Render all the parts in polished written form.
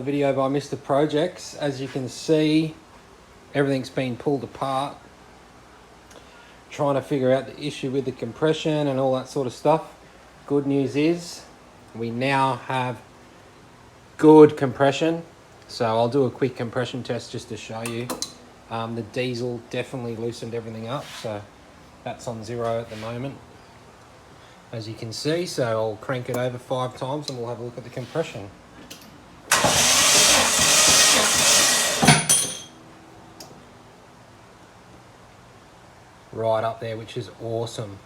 video by Mr. Projects. As you can see, everything's been pulled apart. Trying to figure out the issue with the compression and all that sort of stuff. Good news is we now have good compression. So I'll do a quick compression test just to show you. The diesel definitely loosened everything up, so that's on 0 at the moment, as you can see. So I'll crank it over 5 times and we'll have a look at the compression. Right up there, which is awesome.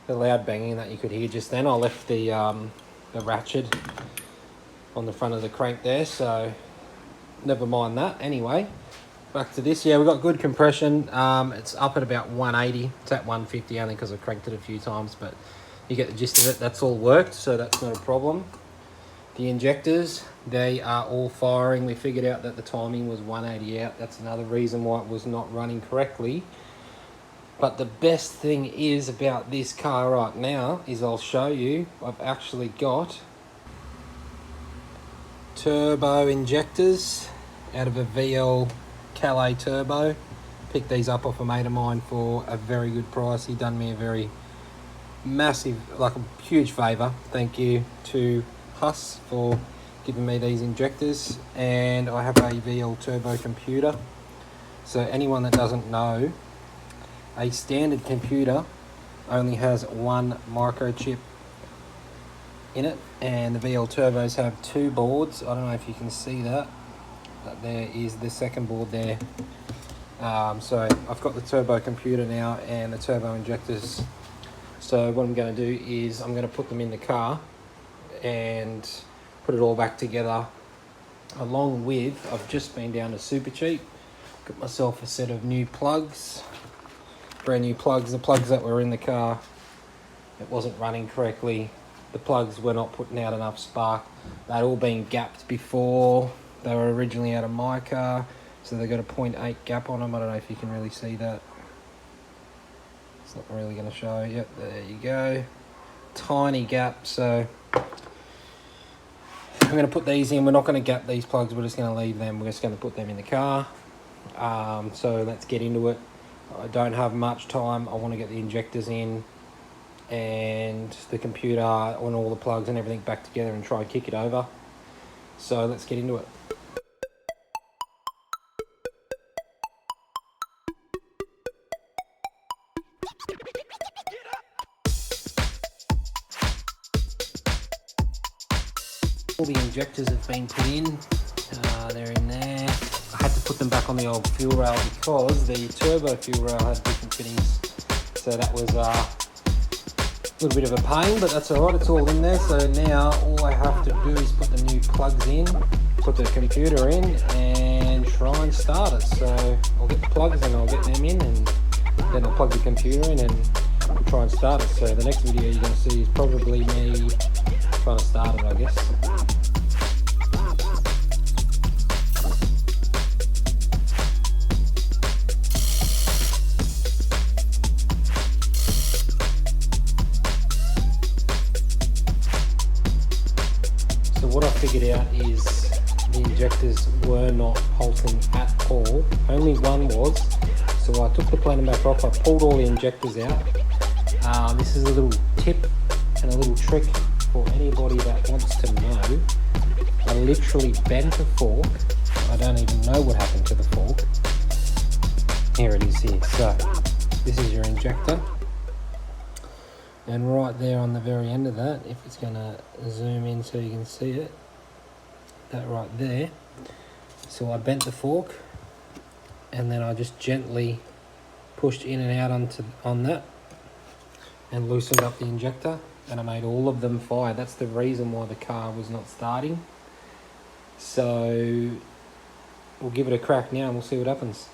The loud banging that you could hear just then. I left the ratchet on the front of the crank there, so never mind that. Anyway, back to this. Yeah, we've got good compression. It's up at about 180. It's at 150 only because I cranked it a few times, but you get the gist of it. That's all worked, so that's not a problem. The injectors, they are all firing. We figured out that the timing was 180 out. That's another reason why it was not running correctly. But the best thing is about this car right now is I'll show you, I've actually got turbo injectors out of a VL Calais turbo. Picked these up off a mate of mine for a very good price. He done me a very massive, like a huge favour. Thank you to Huss for giving me these injectors. And I have a VL turbo computer. So anyone that doesn't know, a standard computer only has one microchip in it, and the VL turbos have 2 boards. I don't know if you can see that, but there is the second board there. So I've got the turbo computer now and the turbo injectors. So what I'm going to do is I'm going to put them in the car and put it all back together, along with, I've just been down to Supercheap, got myself a set of new plugs, brand new plugs. The plugs that were in the car, it wasn't running correctly. The plugs were not putting out enough spark. They'd all been gapped before. They were originally out of my car, so they got a 0.8 gap on them. I don't know if you can really see that. It's not really going to show. Yep, there you go. Tiny gap. So I'm going to put these in. We're not going to gap these plugs. We're just going to leave them. We're just going to put them in the car. So let's get into it. I don't have much time. I want to get the injectors in and the computer on all the plugs and everything back together and try and kick it over. So let's get into it. All the injectors have been put in. They're in there. I had to put them back on the old fuel rail because the turbo fuel rail had different fittings. So that was a little bit of a pain, but that's alright, it's all in there. So now all I have to do is put the new plugs in, put the computer in, and try and start it. So I'll get the plugs and I'll get them in, and then I'll plug the computer in and we'll try and start it. So the next video you're going to see is probably me trying to start it, I guess. What I figured out is the injectors were not pulsing at all. Only one was. So I took the plenum back off. I pulled all the injectors out. This is a little tip and a little trick for anybody that wants to know. I literally bent a fork. I don't even know what happened to the fork. Here it is here. So this is your injector. And right there on the very end of that, if it's going to zoom in so you can see it, that right there. So I bent the fork and then I just gently pushed in and out on that and loosened up the injector, and I made all of them fire. That's the reason why the car was not starting. So we'll give it a crack now and we'll see what happens.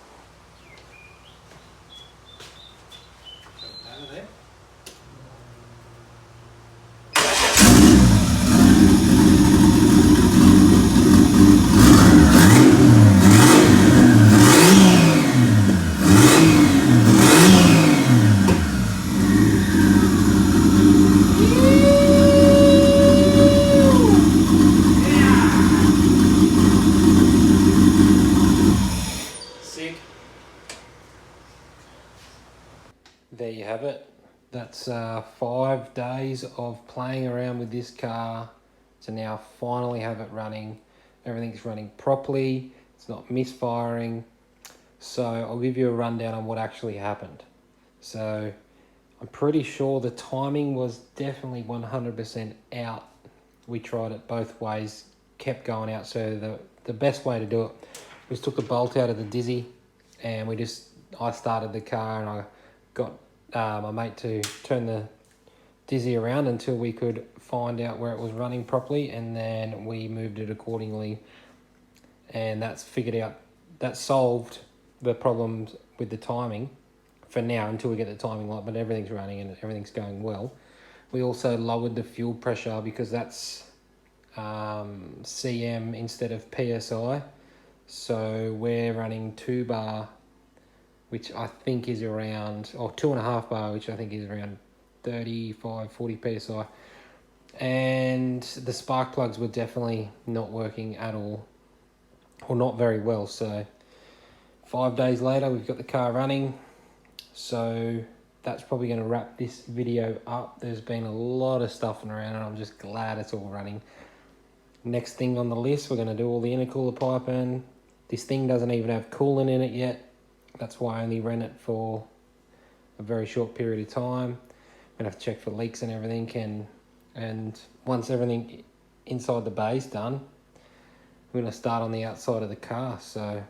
there you have it. That's 5 days of playing around with this car to now finally have it running. Everything's running properly. It's not misfiring. So I'll give you a rundown on what actually happened. So I'm pretty sure the timing was definitely 100% out. We tried it both ways, kept going out. So the best way to do it was took the bolt out of the dizzy, and I started the car, and I got my mate to turn the dizzy around until we could find out where it was running properly, and then we moved it accordingly, and that solved the problems with the timing for now until we get the timing right, but everything's running and everything's going well. We also lowered the fuel pressure because that's CM instead of PSI, so we're running 2 bar, which I think is around, or 2.5 bar, which I think is around 35-40 PSI. And the spark plugs were definitely not working at all, or not very well. So 5 days later, we've got the car running. So that's probably going to wrap this video up. There's been a lot of stuffing around, and I'm just glad it's all running. Next thing on the list, we're going to do all the intercooler piping. This thing doesn't even have coolant in it yet. That's why I only ran it for a very short period of time. I'm going to have to check for leaks and everything. And once everything inside the bay's done, we're going to start on the outside of the car. So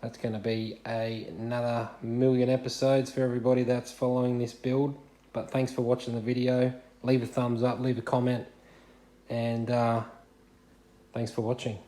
that's going to be another 1,000,000 episodes for everybody that's following this build. But thanks for watching the video. Leave a thumbs up, leave a comment, and thanks for watching.